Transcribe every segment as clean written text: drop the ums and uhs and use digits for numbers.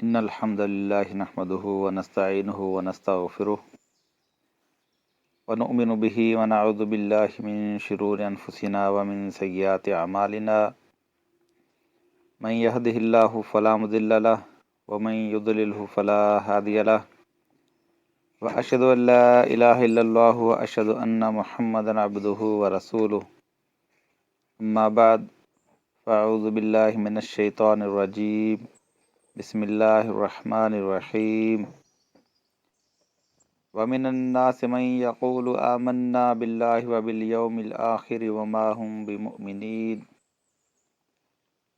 ان الحمد لله نحمده ونستعينه ونستغفره ونؤمن به ونعوذ بالله من شرور انفسنا ومن سيئات اعمالنا من يهده الله فلا مضل له ومن يضلله فلا هادي له واشهد ان لا اله الا الله واشهد ان محمدا عبده ورسوله اما بعد فاعوذ بالله من الشيطان الرجيم بسم اللہ الرحمن الرحیم ومن الناس من يقول آمنا باللہ وبالیوم الآخر وما هم بمؤمنین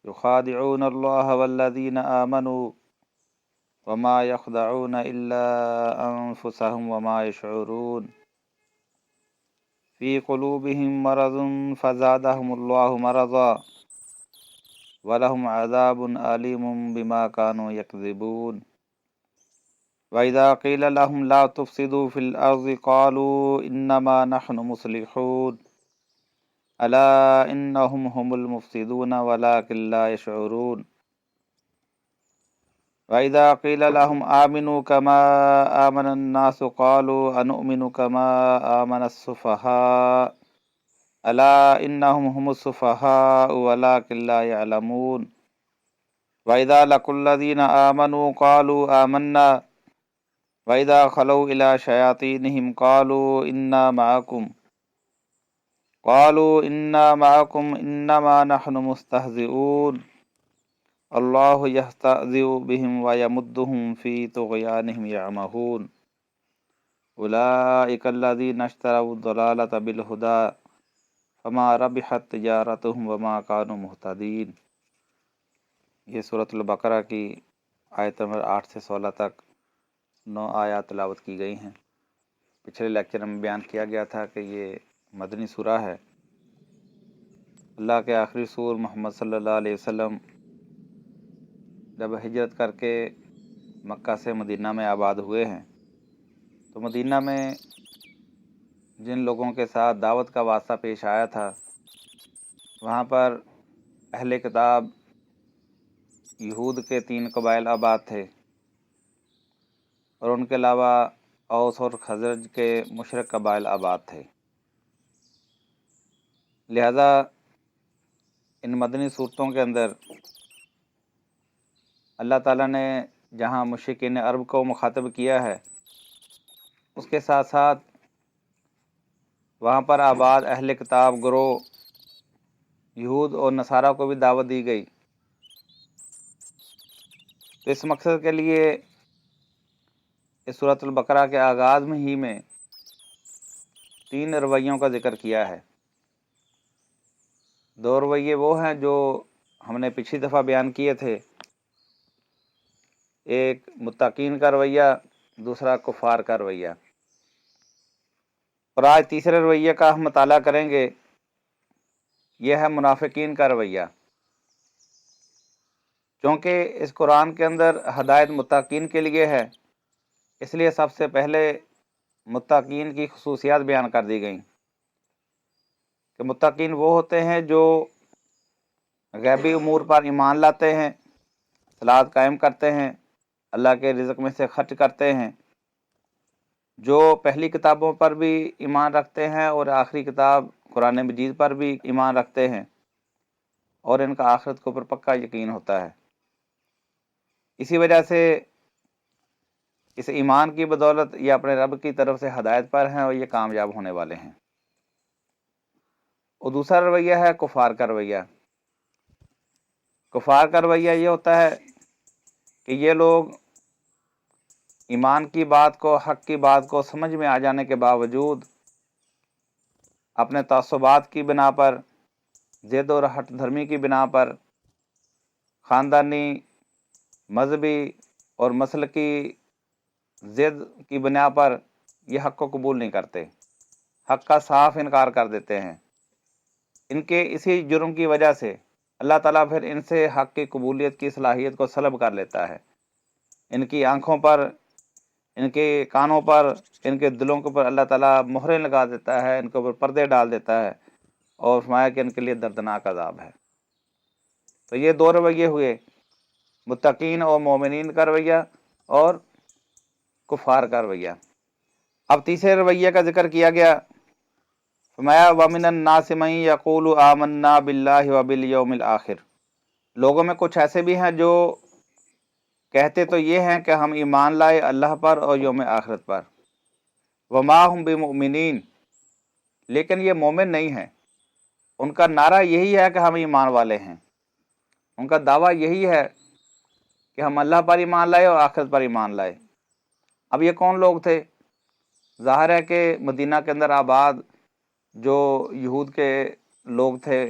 يخادعون اللہ والذین آمنوا وما يخدعون الا انفسهم وما يشعرون في قلوبهم مرض فزادهم اللہ مرضا وَلَهُمْ عَذَابٌ أَلِيمٌ بِمَا كَانُوا يَكْذِبُونَ وَإِذَا قِيلَ لَهُمْ لَا تُفْسِدُوا فِي الْأَرْضِ قَالُوا إِنَّمَا نَحْنُ مُصْلِحُونَ أَلَا إِنَّهُمْ هُمُ الْمُفْسِدُونَ وَلَكِنْ لَا يَشْعُرُونَ وَإِذَا قِيلَ لَهُمْ آمِنُوا كَمَا آمَنَ النَّاسُ قَالُوا أَنُؤْمِنُ كَمَا آمَنَ السُّفَهَاءُ ألا إنهم هم السفهاء ولكن لا يعلمون وإذا لقوا الذين آمنوا قالوا آمنا وإذا خلوا إلى شياطينهم قالوا إنا معكم إنما نحن مستهزئون الله يستهزئ بهم ويمدهم في طغيانهم يعمهون أولئك الذين اشتروا الضلالة بالهدى فما ربحت تجارتهم وما كانوا مهتدين۔ یہ سورۃ البقرہ کی آیت نمبر 8 سے 16 تک 9 آیات تلاوت کی گئی ہیں۔ پچھلے لیکچر میں بیان کیا گیا تھا کہ یہ مدنی سورہ ہے۔ اللہ کے آخری رسول محمد صلی اللہ علیہ وسلم جب ہجرت کر کے مکہ سے مدینہ میں آباد ہوئے ہیں تو مدینہ میں جن لوگوں کے ساتھ دعوت کا واسطہ پیش آیا تھا وہاں پر اہل کتاب یہود کے 3 قبائل آباد تھے اور ان کے علاوہ اوس اور خزرج کے مشرک قبائل آباد تھے۔ لہذا ان مدنی صورتوں کے اندر اللہ تعالیٰ نے جہاں مشرکین عرب کو مخاطب کیا ہے اس کے ساتھ ساتھ وہاں پر آباد اہل کتاب گروہ یہود اور نصارہ کو بھی دعوت دی گئی۔ تو اس مقصد کے لیے اس سورۃ البقرہ کے آغاز میں ہی میں 3 رویوں کا ذکر کیا ہے۔ 2 رویے وہ ہیں جو ہم نے پچھلی دفعہ بیان کیے تھے، ایک متقین کا رویہ، دوسرا کفار کا رویہ، اور آج تیسرے رویے کا ہم مطالعہ کریں گے، یہ ہے منافقین کا رویہ۔ چونکہ اس قرآن کے اندر ہدایت متقین کے لیے ہے اس لیے سب سے پہلے متقین کی خصوصیات بیان کر دی گئیں کہ متقین وہ ہوتے ہیں جو غیبی امور پر ایمان لاتے ہیں، صلاۃ قائم کرتے ہیں، اللہ کے رزق میں سے خرچ کرتے ہیں، جو پہلی کتابوں پر بھی ایمان رکھتے ہیں اور آخری کتاب قرآن مجید پر بھی ایمان رکھتے ہیں، اور ان کا آخرت کے اوپر پکا یقین ہوتا ہے۔ اسی وجہ سے اس ایمان کی بدولت یہ اپنے رب کی طرف سے ہدایت پر ہیں اور یہ کامیاب ہونے والے ہیں۔ اور دوسرا رویہ ہے کفار کا رویہ۔ کفار کا رویہ یہ ہوتا ہے کہ یہ لوگ ایمان کی بات کو، حق کی بات کو سمجھ میں آ جانے کے باوجود اپنے تعصبات کی بنا پر، ضد اور ہٹ دھرمی کی بنا پر، خاندانی، مذہبی اور مسلکی ضد کی بنا پر یہ حق کو قبول نہیں کرتے، حق کا صاف انکار کر دیتے ہیں۔ ان کے اسی جرم کی وجہ سے اللہ تعالیٰ پھر ان سے حق کی قبولیت کی صلاحیت کو سلب کر لیتا ہے۔ ان کی آنکھوں پر، ان کے کانوں پر، ان کے دلوں کے اوپر اللہ تعالیٰ مہریں لگا دیتا ہے، ان کے اوپر پردے ڈال دیتا ہے اور فرمایا کہ ان کے لیے دردناک عذاب ہے۔ تو یہ 2 رویے ہوئے۔ متقین اور مومنین کا رویہ اور کفار کا رویہ۔ اب تیسرے رویے کا ذکر کیا گیا، فرمایا وَمِنَ النَّاسِ مَن يَقُولُ آمَنَّا بِاللَّهِ وَبِالْيَوْمِ الْآخِرِ، لوگوں میں کچھ ایسے بھی ہیں جو کہتے تو یہ ہیں کہ ہم ایمان لائے اللہ پر اور یوم آخرت پر، وَمَا هُم بِمُؤْمِنِينَ، لیکن یہ مومن نہیں ہیں۔ ان کا نعرہ یہی ہے کہ ہم ایمان والے ہیں، ان کا دعویٰ یہی ہے کہ ہم اللہ پر ایمان لائے اور آخرت پر ایمان لائے۔ اب یہ کون لوگ تھے؟ ظاہر ہے کہ مدینہ کے اندر آباد جو یہود کے لوگ تھے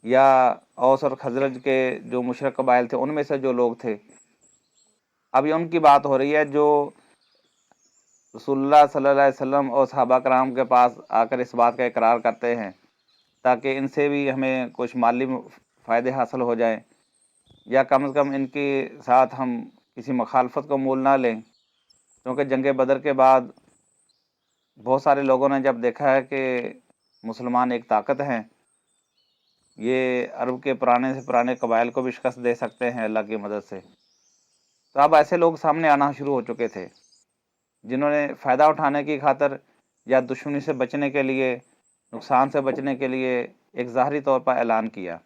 یا اوس اور خزرج کے جو مشرک قبائل تھے ان میں سے جو لوگ تھے، اب یہ ان کی بات ہو رہی ہے جو رسول اللہ صلی اللہ علیہ وسلم اور صحابہ کرام کے پاس آ کر اس بات کا اقرار کرتے ہیں تاکہ ان سے بھی ہمیں کچھ مالی فائدے حاصل ہو جائیں، یا کم از کم ان کے ساتھ ہم کسی مخالفت کو مول نہ لیں، کیونکہ جنگ بدر کے بعد بہت سارے لوگوں نے جب دیکھا ہے کہ مسلمان ایک طاقت ہیں، یہ عرب کے پرانے سے پرانے قبائل کو بھی شکست دے سکتے ہیں اللہ کی مدد سے، تو اب ایسے لوگ سامنے آنا شروع ہو چکے تھے جنہوں نے فائدہ اٹھانے کی خاطر یا دشمنی سے بچنے کے لیے، نقصان سے بچنے کے لیے ایک ظاہری طور پر اعلان کیا،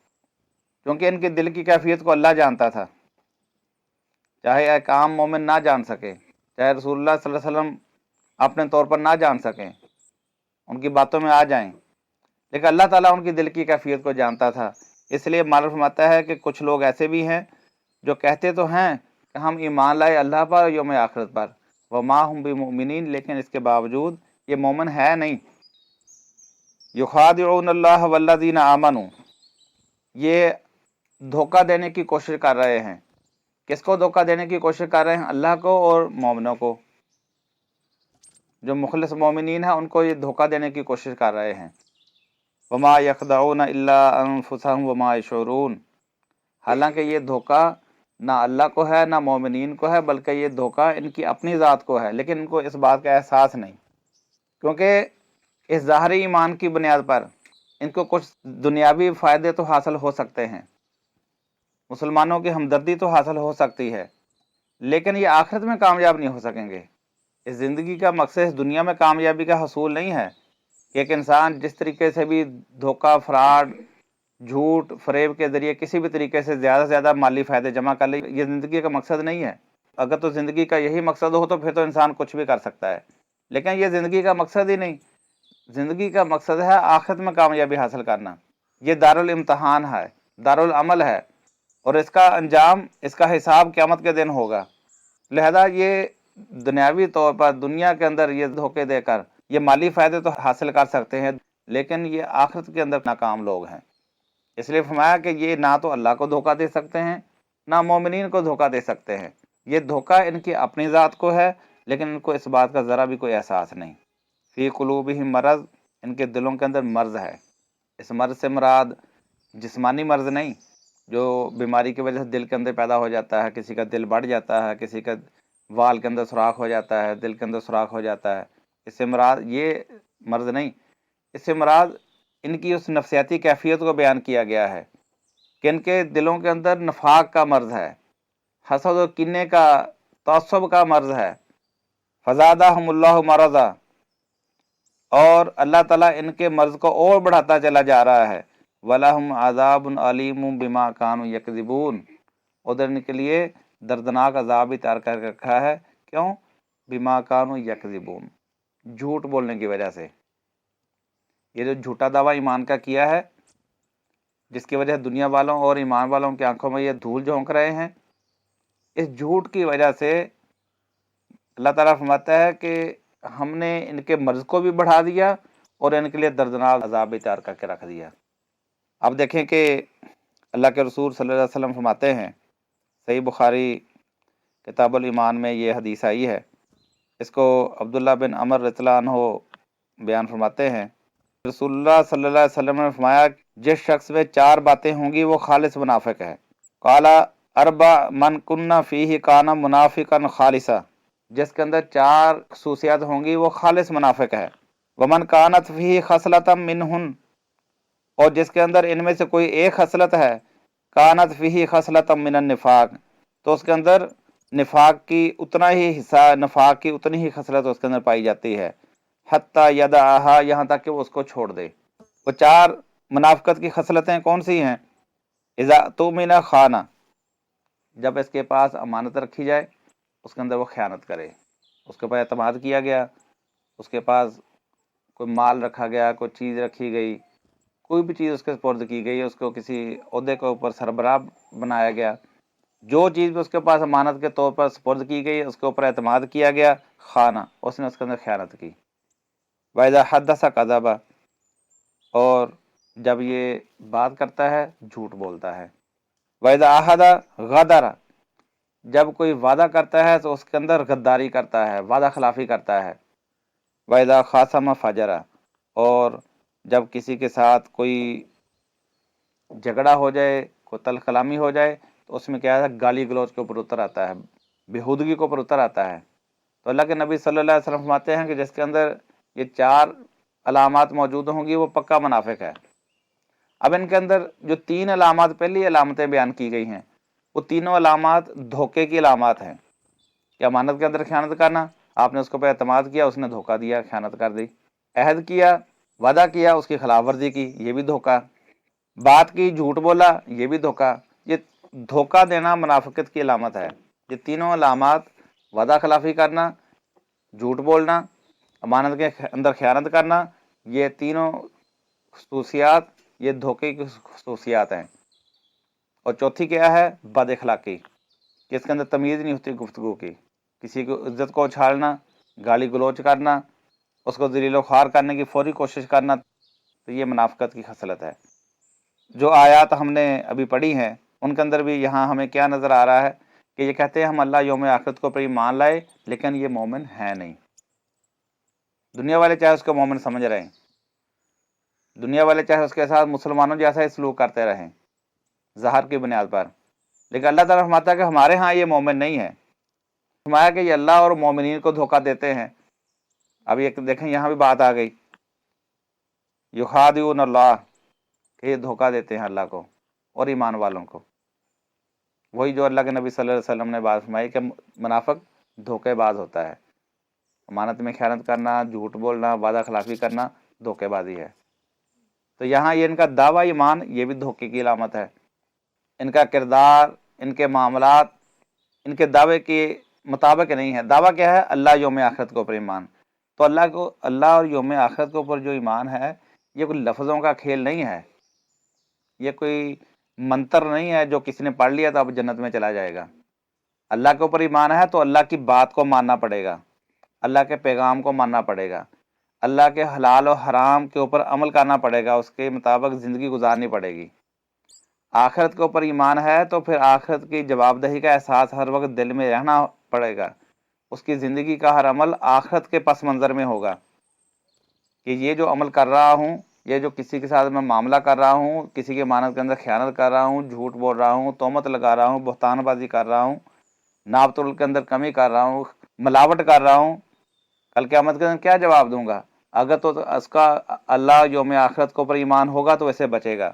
کیونکہ ان کے دل کی کیفیت کو اللہ جانتا تھا، چاہے ایک عام مومن نہ جان سکے، چاہے رسول اللہ صلی اللہ علیہ وسلم اپنے طور پر نہ جان سکیں، ان کی باتوں میں آ جائیں، لیکن اللہ تعالیٰ ان کی دل کی کیفیت کو جانتا تھا۔ اس لیے معلوم فرماتا ہے کہ کچھ لوگ ایسے بھی ہیں جو کہتے تو ہیں کہ ہم ایمان لائے اللہ پر اور یوم آخرت پر، وما ہم بمؤمنین، لیکن اس کے باوجود یہ مومن ہے نہیں۔ یخادعون اللہ والذین آمنوا، یہ دھوکہ دینے کی کوشش کر رہے ہیں۔ کس کو دھوکہ دینے کی کوشش کر رہے ہیں؟ اللہ کو اور مومنوں کو، جو مخلص مومنین ہیں ان کو یہ دھوکہ دینے کی کوشش کر رہے ہیں۔ وما یخدعون الا انفسهم وما یشعرون، حالانکہ یہ دھوکہ نہ اللہ کو ہے نہ مومنین کو ہے، بلکہ یہ دھوکہ ان کی اپنی ذات کو ہے، لیکن ان کو اس بات کا احساس نہیں، کیونکہ اس ظاہری ایمان کی بنیاد پر ان کو کچھ دنیاوی فائدے تو حاصل ہو سکتے ہیں، مسلمانوں کی ہمدردی تو حاصل ہو سکتی ہے، لیکن یہ آخرت میں کامیاب نہیں ہو سکیں گے۔ اس زندگی کا مقصد اس دنیا میں کامیابی کا حصول نہیں ہے کہ ایک انسان جس طریقے سے بھی دھوکہ، فراڈ، جھوٹ، فریب کے ذریعے کسی بھی طریقے سے زیادہ سے زیادہ مالی فائدے جمع کر لے، یہ زندگی کا مقصد نہیں ہے۔ اگر تو زندگی کا یہی مقصد ہو تو پھر تو انسان کچھ بھی کر سکتا ہے، لیکن یہ زندگی کا مقصد ہی نہیں۔ زندگی کا مقصد ہے آخرت میں کامیابی حاصل کرنا، یہ دارالامتحان ہے، دارالعمل ہے، اور اس کا انجام، اس کا حساب قیامت کے دن ہوگا۔ لہذا یہ دنیاوی طور پر دنیا کے اندر یہ دھوکے دے کر یہ مالی فائدے تو حاصل کر سکتے ہیں، لیکن یہ آخرت کے اندر ناکام لوگ ہیں۔ اس لیے فرمایا کہ یہ نہ تو اللہ کو دھوکہ دے سکتے ہیں نہ مومنین کو دھوکہ دے سکتے ہیں، یہ دھوکہ ان کی اپنی ذات کو ہے، لیکن ان کو اس بات کا ذرا بھی کوئی احساس نہیں۔ فی قلوبہم مرض، ان کے دلوں کے اندر مرض ہے۔ اس مرض سے مراد جسمانی مرض نہیں، جو بیماری کی وجہ سے دل کے اندر پیدا ہو جاتا ہے، کسی کا دل بڑھ جاتا ہے، کسی کا وال کے اندر سوراخ ہو جاتا ہے، دل کے اندر سوراخ ہو جاتا ہے، اس سے مراد یہ مرض نہیں، اس سے مراد ان کی اس نفسیاتی کیفیت کو بیان کیا گیا ہے کہ ان کے دلوں کے اندر نفاق کا مرض ہے، حسد و کینے کا، تعصب کا مرض ہے۔ فزادہم اللہ مرضا، اور اللہ تعالیٰ ان کے مرض کو اور بڑھاتا چلا جا رہا ہے۔ وَلَهُمْ عَذَابٌ عَلِيمٌ بِمَا كَانُوا يَكْذِبُونَ، ادھر ان کے لیے دردناک عذاب بھی تیار کر رکھا ہے۔ کیوں؟ بِمَا كَانُوا يَكْذِبُونَ، جھوٹ بولنے کی وجہ سے۔ یہ جو جھوٹا دعویٰ ایمان کا کیا ہے، جس کی وجہ دنیا والوں اور ایمان والوں کی آنکھوں میں یہ دھول جھونک رہے ہیں، اس جھوٹ کی وجہ سے اللہ تعالیٰ فرماتا ہے کہ ہم نے ان کے مرض کو بھی بڑھا دیا اور ان کے لیے دردناک عذاب بھی تیار کر کے رکھ دیا۔ اب دیکھیں کہ اللہ کے رسول صلی اللہ علیہ وسلم فرماتے ہیں، صحیح بخاری کتاب الایمان میں یہ حدیث آئی ہے، اس کو عبداللہ بن عمر رضی اللہ عنہ بیان فرماتے ہیں، رسول اللہ صلی اللہ علیہ وسلم نے فرمایا جس شخص میں 4 باتیں ہوں گی وہ خالص منافق ہے۔ قال اربع من کن فیہ کان منافقا خالصا، جس کے اندر 4 خصوصیات ہوں گی وہ خالص منافق ہے۔ ومن کانت فیہ خصلۃ منہن، اور جس کے اندر ان میں سے کوئی ایک خصلت ہے، کانت فیہ خصلۃ من النفاق، تو اس کے اندر نفاق کی اتنا ہی حصہ، نفاق کی اتنی ہی خصلت اس کے اندر پائی جاتی ہے، حتی یدعہا، یہاں تک کہ وہ اس کو چھوڑ دے۔ وہ چار منافقت کی خصلتیں کون سی ہیں؟ اذا اؤتمن خانہ، جب اس کے پاس امانت رکھی جائے اس کے اندر وہ خیانت کرے، اس کے اوپر اعتماد کیا گیا، اس کے پاس کوئی مال رکھا گیا، کوئی چیز رکھی گئی، کوئی بھی چیز اس کے سپرد کی گئی، اس کو کسی عہدے کے اوپر سربراہ بنایا گیا، جو چیز بھی اس کے پاس امانت کے طور پر سپرد کی گئی، اس کے اوپر اعتماد کیا گیا، خانہ، اس نے اس کے اندر خیانت کی۔ وَإِذَا حَدَّثَ كَذَبَ، اور جب یہ بات کرتا ہے جھوٹ بولتا ہے۔ وَإِذَا عَاهَدَ غَدَرَ، جب کوئی وعدہ کرتا ہے تو اس کے اندر غداری کرتا ہے، وعدہ خلافی کرتا ہے۔ وَإِذَا خَاصَمَ فَجَرَ، اور جب کسی کے ساتھ کوئی جھگڑا ہو جائے، کوئی تلخ کلامی ہو جائے، تو اس میں کیا ہے، گالی گلوچ کے اوپر اتر آتا ہے، بےہودگی کے اوپر اتر آتا ہے۔ تو اللہ کے نبی صلی اللہ علیہ وسلم فرماتے ہیں کہ جس کے اندر یہ چار علامات موجود ہوں گی وہ پکا منافق ہے۔ اب ان کے اندر جو تین علامات، پہلی علامتیں بیان کی گئی ہیں، وہ تینوں علامات دھوکے کی علامات ہیں، کہ امانت کے اندر خیانت کرنا، آپ نے اس کے اوپر اعتماد کیا، اس نے دھوکہ دیا، خیانت کر دی، عہد کیا، وعدہ کیا، اس کی خلاف ورزی کی، یہ بھی دھوکہ، بات کی، جھوٹ بولا، یہ بھی دھوکہ۔ یہ دھوکہ دینا منافقت کی علامت ہے۔ یہ تینوں علامات، وعدہ خلافی کرنا، جھوٹ بولنا، امانت کے اندر خیانت کرنا، یہ تینوں خصوصیات یہ دھوکے کی خصوصیات ہیں۔ اور چوتھی کیا ہے؟ بد اخلاقی، کہ اس کے اندر تمیز نہیں ہوتی گفتگو کی، کسی کو عزت کو اچھالنا، گالی گلوچ کرنا، اس کو ذلیل و خوار کرنے کی فوری کوشش کرنا، تو یہ منافقت کی خصلت ہے۔ جو آیات ہم نے ابھی پڑھی ہیں ان کے اندر بھی یہاں ہمیں کیا نظر آ رہا ہے کہ یہ کہتے ہیں ہم اللہ یوم آخرت کو پر ایمان لائے، لیکن یہ مومن ہے نہیں۔ دنیا والے چاہے اس کو مومن سمجھ رہے ہیں، دنیا والے چاہے اس کے ساتھ مسلمانوں جیسا ہی سلوک کرتے رہیں ظاہر کی بنیاد پر، لیکن اللہ تعالیٰ فرماتا ہے کہ ہمارے ہاں یہ مومن نہیں ہے۔ فرمایا کہ یہ اللہ اور مومنین کو دھوکہ دیتے ہیں۔ اب یہ دیکھیں یہاں بھی بات آ گئی، یخادعون اللہ، کہ یہ دھوکہ دیتے ہیں اللہ کو اور ایمان والوں کو۔ وہی جو اللہ کے نبی صلی اللہ علیہ وسلم نے بات فرمائی کہ منافق دھوکے باز ہوتا ہے، امانت میں خیانت کرنا، جھوٹ بولنا، وعدہ خلافی کرنا دھوکے بازی ہے۔ تو یہاں یہ ان کا دعویٰ ایمان، یہ بھی دھوکے کی علامت ہے۔ ان کا کردار، ان کے معاملات ان کے دعوے کے مطابق نہیں ہے۔ دعویٰ کیا ہے؟ اللہ یوم آخرت کے اوپر ایمان۔ تو اللہ اور یوم آخرت کے اوپر جو ایمان ہے، یہ کوئی لفظوں کا کھیل نہیں ہے، یہ کوئی منتر نہیں ہے جو کسی نے پڑھ لیا تو اب جنت میں چلا جائے گا۔ اللہ کے اوپر ایمان ہے تو اللہ کی بات کو ماننا پڑے گا، اللہ کے پیغام کو ماننا پڑے گا، اللہ کے حلال و حرام کے اوپر عمل کرنا پڑے گا، اس کے مطابق زندگی گزارنی پڑے گی۔ آخرت کے اوپر ایمان ہے تو پھر آخرت کی جواب دہی کا احساس ہر وقت دل میں رہنا پڑے گا، اس کی زندگی کا ہر عمل آخرت کے پس منظر میں ہوگا، کہ یہ جو عمل کر رہا ہوں، یہ جو کسی کے ساتھ میں معاملہ کر رہا ہوں، کسی کے امانت کے اندر خیانت کر رہا ہوں، جھوٹ بول رہا ہوں، تہمت لگا رہا ہوں، بہتان بازی کر رہا ہوں، ناپ تول کے اندر کمی کر رہا ہوں، ملاوٹ کر رہا ہوں، کل قیامت کے اندر کیا جواب دوں گا؟ اگر تو اس کا اللہ یوم آخرت کے اوپر ایمان ہوگا تو اسے بچے گا۔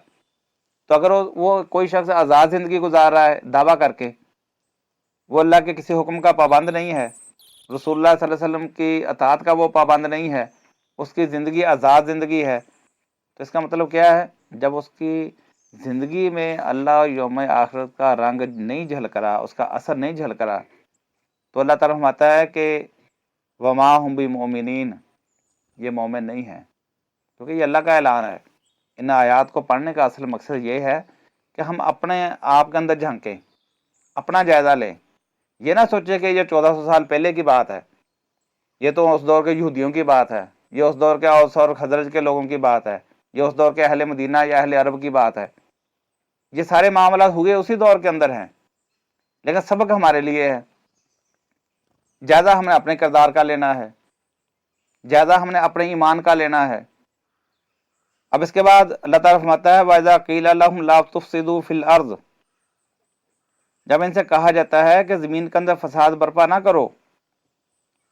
تو اگر وہ کوئی شخص آزاد زندگی گزار رہا ہے دعویٰ کر کے، وہ اللہ کے کسی حکم کا پابند نہیں ہے، رسول اللہ صلی اللہ علیہ وسلم کی اطاعت کا وہ پابند نہیں ہے، اس کی زندگی آزاد زندگی ہے، تو اس کا مطلب کیا ہے؟ جب اس کی زندگی میں اللہ یوم آخرت کا رنگ نہیں جھلک رہا، اس کا اثر نہیں جھلک رہا، تو اللہ تعالیٰ فرماتا ہے کہ وما ہم بمؤمنین، یہ مومن نہیں ہے، کیونکہ یہ اللہ کا اعلان ہے۔ ان آیات کو پڑھنے کا اصل مقصد یہ ہے کہ ہم اپنے آپ کے اندر جھانکیں، اپنا جائزہ لیں، یہ نہ سوچیں کہ یہ 1400 سال پہلے کی بات ہے، یہ تو اس دور کے یہودیوں کی بات ہے، یہ اس دور کے اوس اور خزرج کے لوگوں کی بات ہے، یہ اس دور کے اہل مدینہ یا اہل عرب کی بات ہے۔ یہ سارے معاملات ہوئے اسی دور کے اندر ہیں، لیکن سبق ہمارے لیے ہے۔ جائزہ ہم نے اپنے کردار کا لینا ہے، جائزہ ہم نے اپنے ایمان کا لینا ہے۔ اب اس کے بعد اللہ تعالیٰ فرماتا ہے وَإِذَا قِيلَ لَهُمْ لَا تُفْسِدُوا فِي الْأَرْضِ، جب ان سے کہا جاتا ہے کہ زمین کے اندر فساد برپا نہ کرو،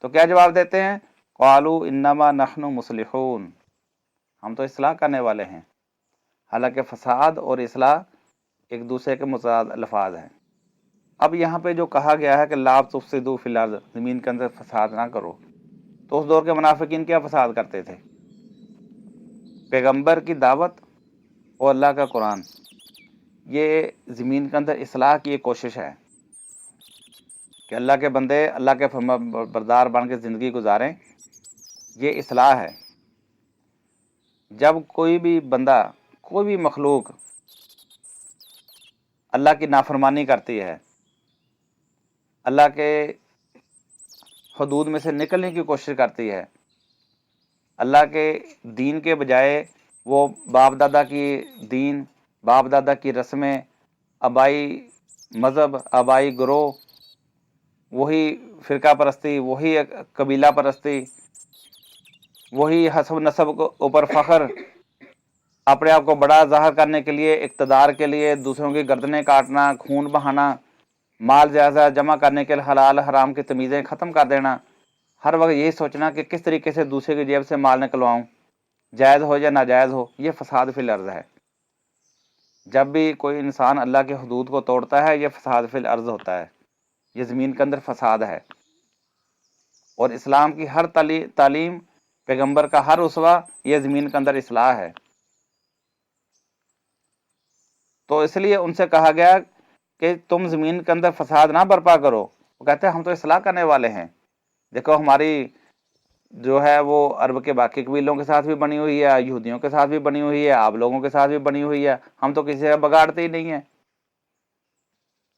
تو کیا جواب دیتے ہیں؟ قَالُوا إِنَّمَا نَحْنُ مُصْلِحُونَ، ہم تو اصلاح کرنے والے ہیں۔ حالانکہ فساد اور اصلاح ایک دوسرے کے متضاد الفاظ ہیں۔ اب یہاں پہ جو کہا گیا ہے کہ لا تفسدوا فی الارض، زمین کے اندر فساد نہ کرو، تو اس دور کے منافقین کیا فساد کرتے تھے؟ پیغمبر کی دعوت اور اللہ کا قرآن، یہ زمین کے اندر اصلاح کی ایک کوشش ہے کہ اللہ کے بندے اللہ کے فرما بردار بن کے زندگی گزاریں، یہ اصلاح ہے۔ جب کوئی بھی بندہ، کوئی بھی مخلوق اللہ کی نافرمانی کرتی ہے، اللہ کے حدود میں سے نکلنے کی کوشش کرتی ہے، اللہ کے دین کے بجائے وہ باپ دادا کی دین، باپ دادا کی رسمیں، آبائی مذہب، آبائی گروہ، وہی فرقہ پرستی، وہی قبیلہ پرستی، وہی حسب نسب کو اوپر فخر، اپنے آپ کو بڑا ظاہر کرنے کے لیے، اقتدار کے لیے دوسروں کی گردنیں کاٹنا، خون بہانا، مال جائیداد جمع کرنے کے لیے حلال حرام کی تمیزیں ختم کر دینا، ہر وقت یہی سوچنا کہ کس طریقے سے دوسرے کی جیب سے مال نکلواؤں، جائز ہو یا ناجائز ہو، یہ فساد فی الارض ہے۔ جب بھی کوئی انسان اللہ کے حدود کو توڑتا ہے، یہ فساد فی الارض ہوتا ہے، یہ زمین کے اندر فساد ہے۔ اور اسلام کی ہر تعلیم، پیغمبر کا ہر اسوہ، یہ زمین کے اندر اصلاح ہے۔ تو اس لیے ان سے کہا گیا کہ تم زمین کے اندر فساد نہ برپا کرو۔ وہ کہتے ہیں ہم تو اصلاح کرنے والے ہیں، دیکھو ہماری جو ہے وہ عرب کے باقی قبیلوں کے ساتھ بھی بنی ہوئی ہے، یہودیوں کے ساتھ بھی بنی ہوئی ہے، آپ لوگوں کے ساتھ بھی بنی ہوئی ہے، ہم تو کسی سے بگاڑتے ہی نہیں ہیں۔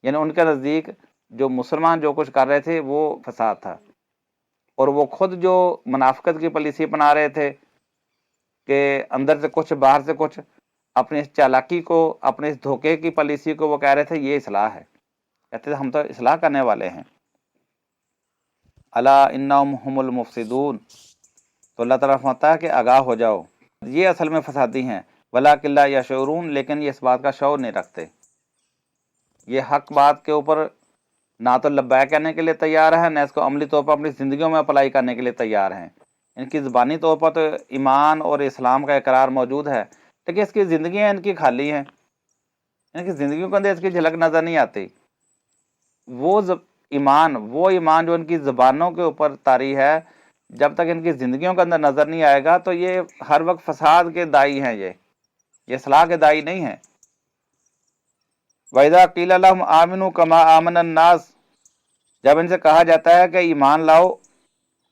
یعنی ان کے نزدیک جو مسلمان جو کچھ کر رہے تھے وہ فساد تھا، اور وہ خود جو منافقت کی پالیسی اپنا رہے تھے کہ اندر سے کچھ باہر سے کچھ، اپنی اس چالاکی کو، اپنے اس دھوکے کی پالیسی کو وہ کہہ رہے تھے یہ اصلاح ہے، کہتے تھے ہم تو اصلاح کرنے والے ہیں۔ الا انہم هم المفسدون، تو اللہ تعالیٰ فرماتا ہے کہ آگاہ ہو جاؤ، یہ اصل میں فسادی ہیں، ولکن لا یشعرون، لیکن یہ اس بات کا شعور نہیں رکھتے، یہ حق بات کے اوپر نہ تو لبیک کہنے کے لیے تیار ہے، نہ اس کو عملی طور پر اپنی زندگیوں میں اپلائی کرنے کے لیے تیار ہیں۔ ان کی زبانی طور پر تو ایمان اور اسلام کا اقرار موجود ہے، لیکن اس کی زندگیاں ان کی خالی ہیں، ان کی زندگیوں کے اندر اس کی جھلک نظر نہیں آتی۔ وہ ایمان جو ان کی زبانوں کے اوپر طاری ہے، جب تک ان کی زندگیوں کے اندر نظر نہیں آئے گا تو یہ ہر وقت فساد کے دائی ہیں، یہ اصلاح کے دائی نہیں ہیں۔ وَإِذَا قِيلَ لَهُمْ آمِنُوا كَمَا آمَنَ النَّاسُ، جب ان سے کہا جاتا ہے کہ ایمان لاؤ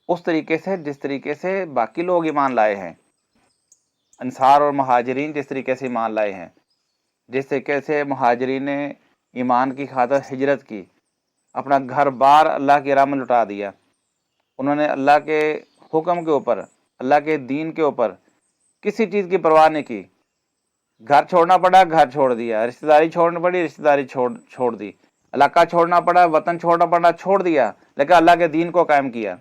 اس طریقے سے جس طریقے سے باقی لوگ ایمان لائے ہیں، انصار اور مہاجرین جس طریقے سے ایمان لائے ہیں، جس طریقے سے مہاجرین نے ایمان کی خاطر ہجرت کی، اپنا گھر بار اللہ کی راہ میں لٹا دیا، انہوں نے اللہ کے حکم کے اوپر، اللہ کے دین کے اوپر کسی چیز کی پرواہ نہیں کی، گھر چھوڑنا پڑا گھر چھوڑ دیا، رشتہ داری چھوڑنی پڑی رشتہ داری چھوڑ دی، علاقہ چھوڑنا پڑا، وطن چھوڑنا پڑا، چھوڑ دیا، لیکن اللہ کے دین کو قائم کیا،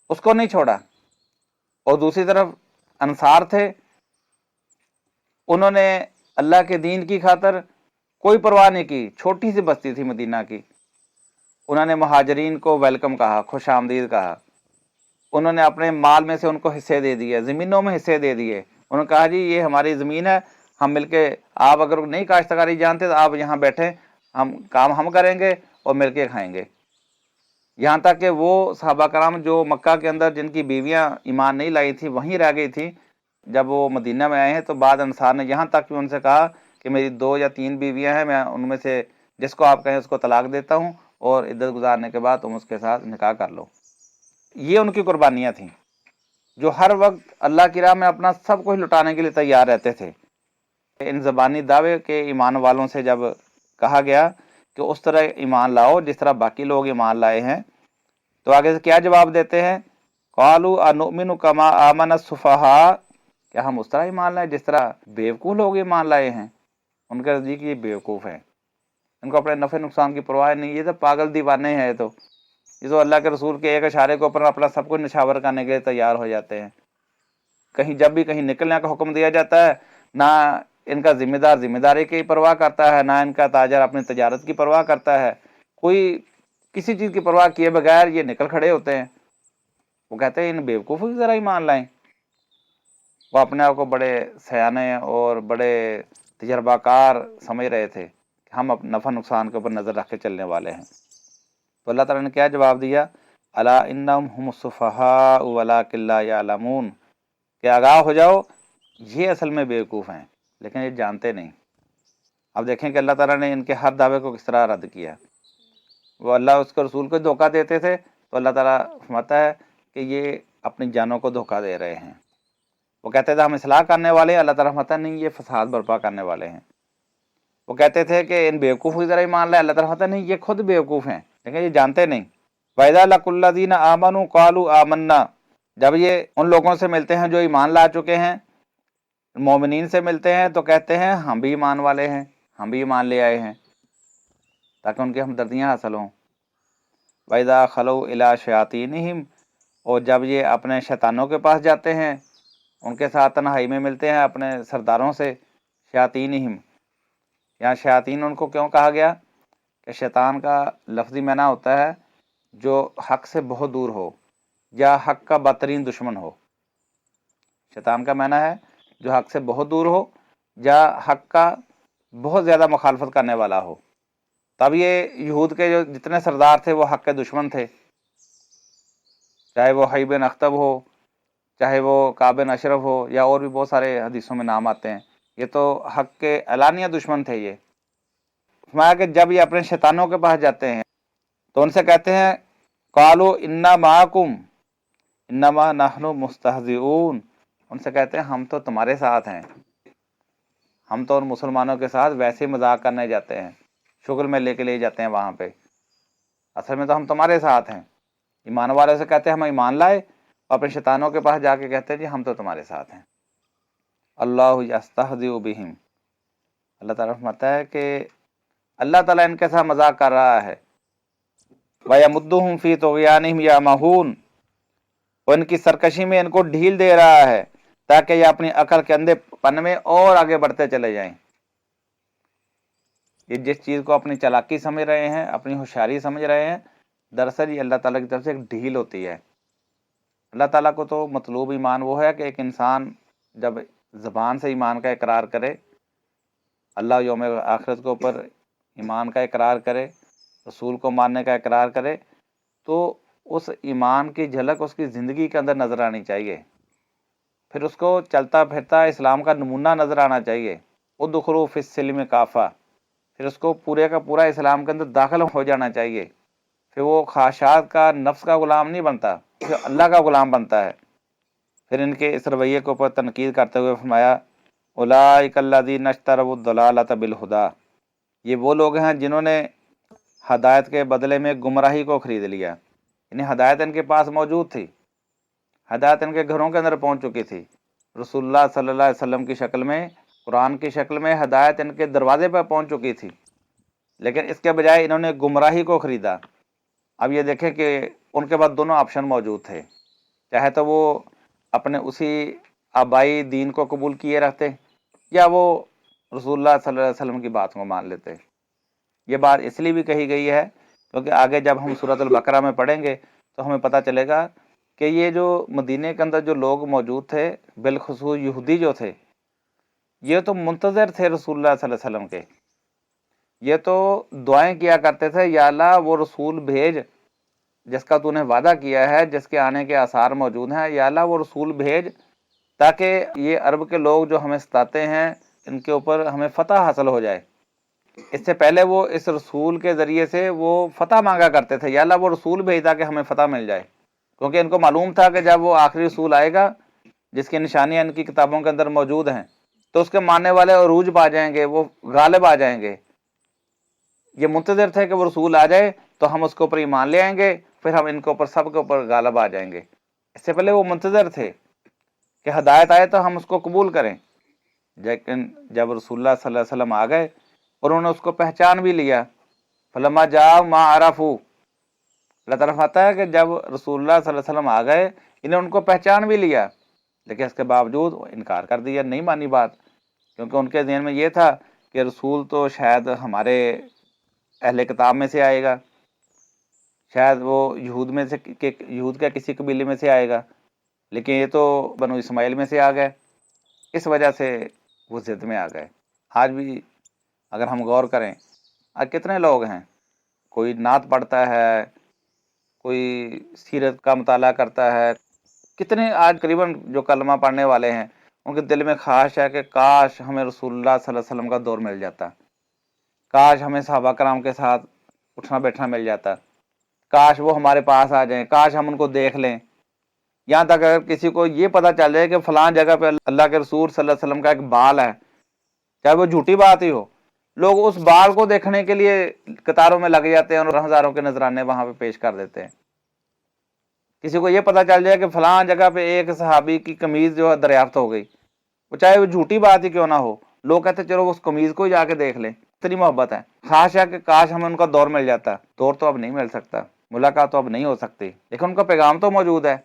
اس کو نہیں چھوڑا۔ اور دوسری طرف انصار تھے، انہوں نے اللہ کے دین کی خاطر کوئی پرواہ نہیں کی، چھوٹی سی بستی تھی مدینہ کی، انہوں نے مہاجرین کو ویلکم کہا، خوش آمدید کہا، انہوں نے اپنے مال میں سے ان کو حصے دے دیے، زمینوں میں حصے دے دیے، انہوں نے کہا جی یہ ہماری زمین ہے، ہم مل کے، آپ اگر نہیں کاشتکاری جانتے تو آپ یہاں بیٹھیں، ہم کریں گے اور مل کے کھائیں گے۔ یہاں تک کہ وہ صحابہ کرام جو مکہ کے اندر جن کی بیویاں ایمان نہیں لائی تھی وہیں رہ گئی تھی، جب وہ مدینہ میں آئے ہیں تو بعد انصار نے یہاں تک کہ ان سے کہا کہ میری 2 یا 3 بیویاں ہیں، میں ان میں سے جس کو آپ کہیں اس کو طلاق دیتا ہوں، اور عدت گزارنے کے بعد تم اس کے ساتھ نکاح کر لو۔ یہ ان کی قربانیاں تھیں، جو ہر وقت اللہ کی راہ میں اپنا سب کچھ لٹانے کے لیے تیار رہتے تھے۔ ان زبانی دعوے کے ایمان والوں سے جب کہا گیا کہ اس طرح ایمان لاؤ جس طرح باقی لوگ ایمان لائے ہیں، تو آگے سے کیا جواب دیتے ہیں؟ قالوا انؤمن کما آمن السفہاء، کیا ہم اس طرح ایمان لائیں جس طرح بیوقوف لوگ ایمان لائے ہیں؟ ان کے نزدیک یہ بیوقوف ہیں، ان کو اپنے نفع نقصان کی پرواہ نہیں، یہ تو پاگل دیوانے ہیں، یہ تو اللہ کے رسول کے ایک اشارے کے اوپر اپنا سب کچھ نچھاور کرنے کے لیے تیار ہو جاتے ہیں۔ کہیں جب بھی کہیں نکلنے کا حکم دیا جاتا ہے، نہ ان کا ذمہ دار ذمہ داری کی پرواہ کرتا ہے، نہ ان کا تاجر اپنی تجارت کی پرواہ کرتا ہے، کوئی کسی چیز کی پرواہ کیے بغیر یہ نکل کھڑے ہوتے ہیں۔ وہ کہتے ہیں ان بیوقوفوں کی ذرا ایمان لائیں، وہ اپنے آپ کو بڑے سیانے اور بڑے تجربہ کار سمجھ رہے تھے کہ ہم نفع نقصان کے اوپر نظر رکھ کے چلنے والے ہیں۔ تو اللہ تعالیٰ نے کیا جواب دیا؟ الا انہم هم السفہاء ولکن لا یعلمون، کہ آگاہ ہو جاؤ یہ اصل میں بیوقوف ہیں لیکن یہ جانتے نہیں۔ اب دیکھیں کہ اللہ تعالیٰ نے ان کے ہر دعوے کو کس طرح رد کیا۔ وہ اللہ اس کے رسول کو دھوکہ دیتے تھے تو اللہ تعالیٰ فرماتا ہے کہ یہ اپنی جانوں کو دھوکہ دے رہے ہیں۔ وہ کہتے تھے ہم اصلاح کرنے والے ہیں، اللہ تعالیٰ فرماتا ہے نہیں، یہ فساد برپا کرنے والے ہیں۔ وہ کہتے تھے کہ ان بیوقوف کی طرح ہی مان لیں، اللہ تعالیٰ فرماتا ہے نہیں، یہ خود بیوقوف ہیں لیکن یہ جانتے نہیں۔ وَإِذَا لَقُوا الَّذِينَ آمَنُوا قَالُوا آمَنَّا، جب یہ ان لوگوں سے ملتے ہیں جو ایمان لا چکے ہیں، مومنین سے ملتے ہیں تو کہتے ہیں ہم بھی ایمان والے ہیں، ہم بھی ایمان لے آئے ہیں، تاکہ ان کی ہمدردیاں حاصل ہوں۔ وَإِذَا خَلَوْا إِلَىٰ شَيَاطِينِهِمْ، اور جب یہ اپنے شیطانوں کے پاس جاتے ہیں، ان کے ساتھ تنہائی میں ملتے ہیں اپنے سرداروں سے، شیاطینہم، یہاں شیاطین ان کو کیوں کہا گیا؟ کہ شیطان کا لفظی معنی ہوتا ہے جو حق سے بہت دور ہو یا حق کا بدترین دشمن ہو۔ شیطان کا معنی ہے جو حق سے بہت دور ہو یا حق کا بہت زیادہ مخالفت کرنے والا ہو۔ تب یہ یہود کے جو جتنے سردار تھے وہ حق کے دشمن تھے، چاہے وہ حی بن اخطب ہو، چاہے وہ کعب بن اشرف ہو، یا اور بھی بہت سارے حدیثوں میں نام آتے ہیں، یہ تو حق کے اعلانیہ دشمن تھے۔ یہ فرمایا کہ جب یہ اپنے شیطانوں کے پاس جاتے ہیں تو ان سے کہتے ہیں قالوا انا معکم انما نحن مستہزئون، ان سے کہتے ہیں ہم تو تمہارے ساتھ ہیں، ہم تو ان مسلمانوں کے ساتھ ویسے مذاق کرنے جاتے ہیں، شغل میں لے کے لے جاتے ہیں وہاں پہ، اصل میں تو ہم تمہارے ساتھ ہیں۔ ایمان والے سے کہتے ہیں ہم ایمان لائے، اور اپنے شیطانوں کے پاس جا کے کہتے ہیں جی ہم تو تمہارے ساتھ ہیں۔ اللہ یستہزئ بہم، اللہ تعالیٰ فرماتا ہے کہ اللہ تعالیٰ ان کے ساتھ مذاق کر رہا ہے۔ وَيَمُدُّهُمْ فِي طُغْيَانِهِمْ يَعْمَهُونَ، اور ان کی سرکشی میں ان کو ڈھیل دے رہا ہے تاکہ یہ اپنی عقل کے اندھے پن میں اور آگے بڑھتے چلے جائیں۔ یہ جس چیز کو اپنی چالاکی سمجھ رہے ہیں، اپنی ہوشیاری سمجھ رہے ہیں، دراصل یہ اللہ تعالیٰ کی طرف سے ایک ڈھیل ہوتی ہے۔ اللہ تعالیٰ کو تو مطلوب ایمان وہ ہے کہ ایک انسان جب زبان سے ایمان کا اقرار کرے، اللہ یوم آخرت کے اوپر ایمان کا اقرار کرے، رسول کو ماننے کا اقرار کرے، تو اس ایمان کی جھلک اس کی زندگی کے اندر نظر آنی چاہیے، پھر اس کو چلتا پھرتا اسلام کا نمونہ نظر آنا چاہیے۔ ادخلوا فی السلم کافہ، پھر اس کو پورے کا پورا اسلام کے اندر داخل ہو جانا چاہیے، پھر وہ خواہشات کا نفس کا غلام نہیں بنتا، پھر اللہ کا غلام بنتا ہے۔ پھر ان کے اس رویے کے اوپر تنقید کرتے ہوئے فرمایا اولئک الذین اشتروا الضلالۃ بالہدی، یہ وہ لوگ ہیں جنہوں نے ہدایت کے بدلے میں گمراہی کو خرید لیا۔ یعنی ہدایت ان کے پاس موجود تھی، ہدایت ان کے گھروں کے اندر پہنچ چکی تھی، رسول اللہ صلی اللہ علیہ وسلم کی شکل میں، قرآن کی شکل میں ہدایت ان کے دروازے پر پہنچ چکی تھی، لیکن اس کے بجائے انہوں نے گمراہی کو خریدا۔ اب یہ دیکھیں کہ ان کے پاس دونوں آپشن موجود تھے، چاہے تو وہ اپنے اسی آبائی دین کو قبول کیے رہتے یا وہ رسول اللہ صلی اللہ علیہ وسلم کی بات کو مان لیتے۔ یہ بات اس لیے بھی کہی گئی ہے کیونکہ آگے جب ہم سورۃ البقرہ میں پڑھیں گے تو ہمیں پتہ چلے گا کہ یہ جو مدینے کے اندر جو لوگ موجود تھے، بالخصوص یہودی جو تھے، یہ تو منتظر تھے رسول اللہ صلی اللہ علیہ وسلم کے، یہ تو دعائیں کیا کرتے تھے یا اللہ وہ رسول بھیج جس کا تو نے وعدہ کیا ہے، جس کے آنے کے آثار موجود ہیں، یا اللہ وہ رسول بھیج تاکہ یہ عرب کے لوگ جو ہمیں ستاتے ہیں ان کے اوپر ہمیں فتح حاصل ہو جائے۔ اس سے پہلے وہ اس رسول کے ذریعے سے وہ فتح مانگا کرتے تھے، یا اللہ وہ رسول بھیجتا کہ ہمیں فتح مل جائے، کیونکہ ان کو معلوم تھا کہ جب وہ آخری رسول آئے گا جس کی نشانیاں ان کی کتابوں کے اندر موجود ہیں تو اس کے ماننے والے عروج پا جائیں گے، وہ غالب آ جائیں گے۔ یہ منتظر تھے کہ وہ رسول آ جائے تو ہم اس کے اوپر ایمان لے آئیں گے، پھر ہم ان کے اوپر سب کے اوپر غالب آ جائیں گے۔ اس سے پہلے وہ منتظر تھے کہ ہدایت آئے تو ہم اس کو قبول کریں، لیکن جب رسول اللہ صلی اللہ علیہ وسلم آ گئے اور انہوں نے اس کو پہچان بھی لیا، فلما جاء ما عرفوا، اللہ تعالیٰ فرماتا ہے کہ جب رسول اللہ صلی اللہ علیہ وسلم آ گئے انہوں نے ان کو پہچان بھی لیا، لیکن اس کے باوجود انکار کر دیا، نہیں مانی بات، کیونکہ ان کے ذہن میں یہ تھا کہ رسول تو شاید ہمارے اہل کتاب میں سے آئے گا، شاید وہ یہود کے کسی قبیلے میں سے آئے گا، لیکن یہ تو بنو اسماعیل میں سے آ گئے، اس وجہ سے وہ ضد میں آ گئے۔ آج بھی اگر ہم غور کریں، آج کتنے لوگ ہیں، کوئی نعت پڑھتا ہے، کوئی سیرت کا مطالعہ کرتا ہے، کتنے آج قریباً جو کلمہ پڑھنے والے ہیں ان کے دل میں خواہش ہے کہ کاش ہمیں رسول اللہ صلی اللہ علیہ وسلم کا دور مل جاتا، کاش ہمیں صحابہ کرام کے ساتھ اٹھنا بیٹھنا مل جاتا، کاش وہ ہمارے پاس آ جائیں، کاش ہم ان کو دیکھ لیں۔ یہاں تک اگر کسی کو یہ پتہ چل جائے کہ فلاں جگہ پہ اللہ کے رسول صلی اللہ علیہ وسلم کا ایک بال ہے، چاہے وہ جھوٹی بات ہی ہو، لوگ اس بال کو دیکھنے کے لیے قطاروں میں لگ جاتے ہیں اور ہزاروں کے نذرانے وہاں پہ پیش کر دیتے ہیں۔ کسی کو یہ پتہ چل جائے کہ فلاں جگہ پہ ایک صحابی کی قمیض جو ہے دریافت ہو گئی، وہ چاہے وہ جھوٹی بات ہی کیوں نہ ہو، لوگ کہتے ہیں چلو اس قمیض کو ہی جا کے دیکھ لیں، اتنی محبت ہے، خواہش ہے کہ کاش ہمیں ان کا دور مل جاتا۔ دور تو اب نہیں مل سکتا، ملاقات تو اب نہیں ہو سکتی، لیکن ان کا پیغام تو موجود ہے۔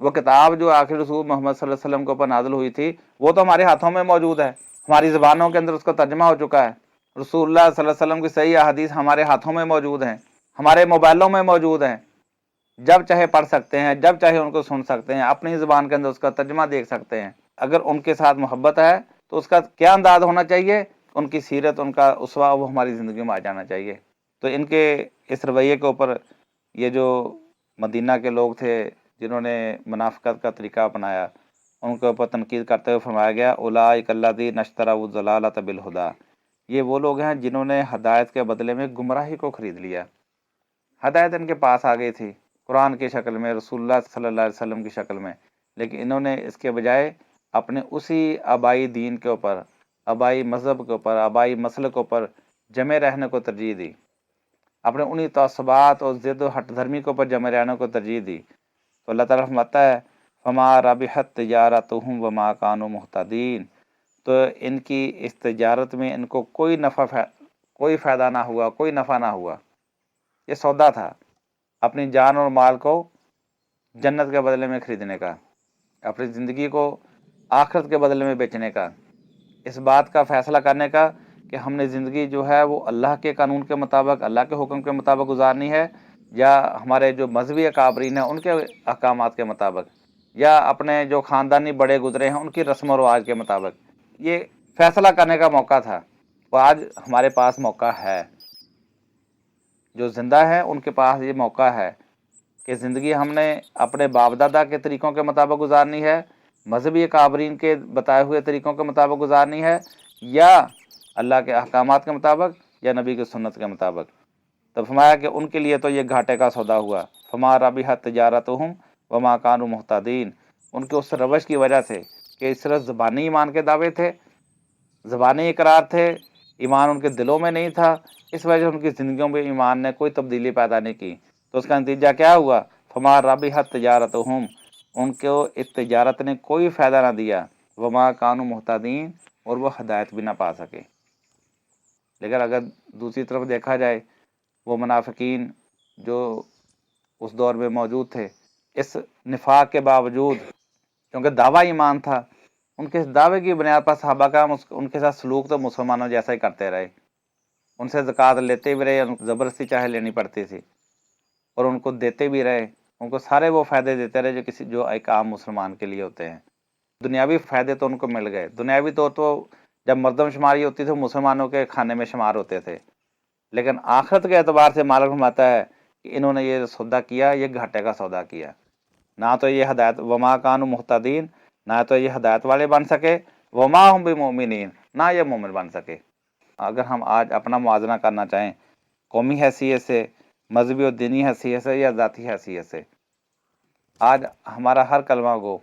وہ کتاب جو آخر رسول محمد صلی اللہ علیہ وسلم کے اوپر نازل ہوئی تھی وہ تو ہمارے ہاتھوں میں موجود ہے، ہماری زبانوں کے اندر اس کا ترجمہ ہو چکا ہے۔ رسول اللہ صلی اللہ علیہ وسلم کی صحیح احادیث ہمارے ہاتھوں میں موجود ہیں، ہمارے موبائلوں میں موجود ہیں، جب چاہے پڑھ سکتے ہیں، جب چاہے ان کو سن سکتے ہیں، اپنی زبان کے اندر اس کا ترجمہ دیکھ سکتے ہیں۔ اگر ان کے ساتھ محبت ہے تو اس کا کیا انداز ہونا چاہیے، ان کی سیرت، ان کا اسوہ وہ ہماری زندگی میں آ جانا چاہیے۔ تو ان کے اس رویے کے اوپر یہ جو مدینہ کے لوگ تھے جنہوں نے منافقت کا طریقہ اپنایا، ان کے اوپر تنقید کرتے ہوئے فرمایا گیا اولئک الذین اشتروا الضلالۃ بالہدیٰ، یہ وہ لوگ ہیں جنہوں نے ہدایت کے بدلے میں گمراہی کو خرید لیا۔ ہدایت ان کے پاس آ گئی تھی قرآن کی شکل میں، رسول اللہ صلی اللہ علیہ وسلم کی شکل میں، لیکن انہوں نے اس کے بجائے اپنے اسی آبائی دین کے اوپر، آبائی مذہب کے اوپر، آبائی مسلک کے اوپر جمع رہنے کو ترجیح دی، اپنے انہی تعصبات اور ضد و ہٹ دھرمی کے اوپر جمع رہنے کو ترجیح دی۔ تو اللہ تعالیٰ فرماتا ہے فما ربحت تجارتہم وما کانوا مہتدین، تو ان کی اس تجارت میں ان کو کوئی فائدہ نہ ہوا، کوئی نفع نہ ہوا۔ یہ سودا تھا اپنی جان اور مال کو جنت کے بدلے میں خریدنے کا، اپنی زندگی کو آخرت کے بدلے میں بیچنے کا، اس بات کا فیصلہ کرنے کا کہ ہم نے زندگی جو ہے وہ اللہ کے قانون کے مطابق، اللہ کے حکم کے مطابق گزارنی ہے، یا ہمارے جو مذہبی اکابرین ہیں ان کے احکامات کے مطابق، یا اپنے جو خاندانی بڑے گزرے ہیں ان کی رسم و رواج کے مطابق۔ یہ فیصلہ کرنے کا موقع تھا، اور آج ہمارے پاس موقع ہے، جو زندہ ہیں ان کے پاس یہ موقع ہے کہ زندگی ہم نے اپنے باپ دادا کے طریقوں کے مطابق گزارنی ہے، مذہبی اکابرین کے بتائے ہوئے طریقوں کے مطابق گزارنی ہے، یا اللہ کے احکامات کے مطابق، یا نبی کی سنت کے مطابق۔ تو فرمایا کہ ان کے لیے تو یہ گھاٹے کا سودا ہوا، فما ربحت تجارتہم وما کانوا مہتدین، ان کے اس روش کی وجہ سے کہ صرف زبانی ایمان کے دعوے تھے، زبانی اقرار تھے، ایمان ان کے دلوں میں نہیں تھا، اس وجہ سے ان کی زندگیوں میں ایمان نے کوئی تبدیلی پیدا نہیں کی۔ تو اس کا نتیجہ کیا ہوا، فما ربحت تجارتہم، ان کو اس تجارت نے کوئی فائدہ نہ دیا، وما کانوا مہتدین، اور وہ ہدایت بھی نہ پا سکے۔ لیکن اگر دوسری طرف دیکھا جائے، وہ منافقین جو اس دور میں موجود تھے، اس نفاق کے باوجود کیونکہ دعویٰ ایمان تھا، ان کے اس دعوے کی بنیاد پر صحابہ کرام ان کے ساتھ سلوک تو مسلمانوں جیسا ہی کرتے رہے، ان سے زکوٰۃ لیتے بھی رہے، زبردستی چاہے لینی پڑتی تھی، اور ان کو دیتے بھی رہے، ان کو سارے وہ فائدے دیتے رہے جو ایک عام مسلمان کے لیے ہوتے ہیں۔ دنیاوی فائدے تو ان کو مل گئے، دنیاوی طور تو جب مردم شماری ہوتی تھی مسلمانوں کے کھانے میں شمار ہوتے تھے، لیکن آخرت کے اعتبار سے مالک فرماتا ہے کہ انہوں نے یہ سودا کیا، یہ گھاٹے کا سودا کیا، نہ تو یہ ہدایت وما کانوا مہتدین، نہ تو یہ ہدایت والے بن سکے، وما ہم بمؤمنین، نہ یہ مومن بن سکے۔ اگر ہم آج اپنا موازنہ کرنا چاہیں قومی حیثیت سے، مذہبی اور دینی حیثیت سے، یا ذاتی حیثیت سے، آج ہمارا ہر کلمہ گو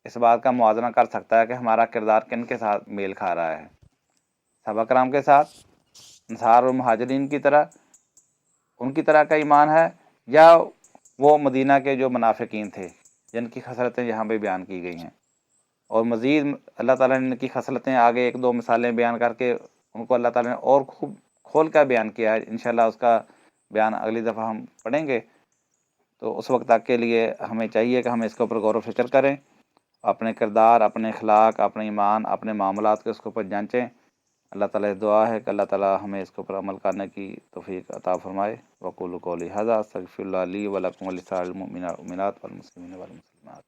اس بات کا موازنہ کر سکتا ہے کہ ہمارا کردار کن کے ساتھ میل کھا رہا ہے، صحابہ کرام کے ساتھ، انصار اور مہاجرین کی طرح، ان کی طرح کا ایمان ہے، یا وہ مدینہ کے جو منافقین تھے جن کی خصلتیں یہاں پہ بیان کی گئی ہیں۔ اور مزید اللہ تعالیٰ نے ان کی خصلتیں آگے ایک دو مثالیں بیان کر کے ان کو اللہ تعالیٰ نے اور خوب کھول کر بیان کیا ہے، انشاءاللہ اس کا بیان اگلی دفعہ ہم پڑھیں گے۔ تو اس وقت تک کے لیے ہمیں چاہیے کہ ہم اس کے اوپر غور و فکر کریں، اپنے کردار، اپنے اخلاق، اپنے ایمان، اپنے معاملات کو اس کے اوپر جانچیں۔ اللہ تعالیٰ سے دعا ہے کہ اللہ تعالیٰ ہمیں اس کے اوپر عمل کرنے کی توفیق عطا فرمائے۔ وقولوا قولی ھذا استغفر اللہ لی ولکم ولسائر المؤمنین والمؤمنات والمسلمین والمسلمات۔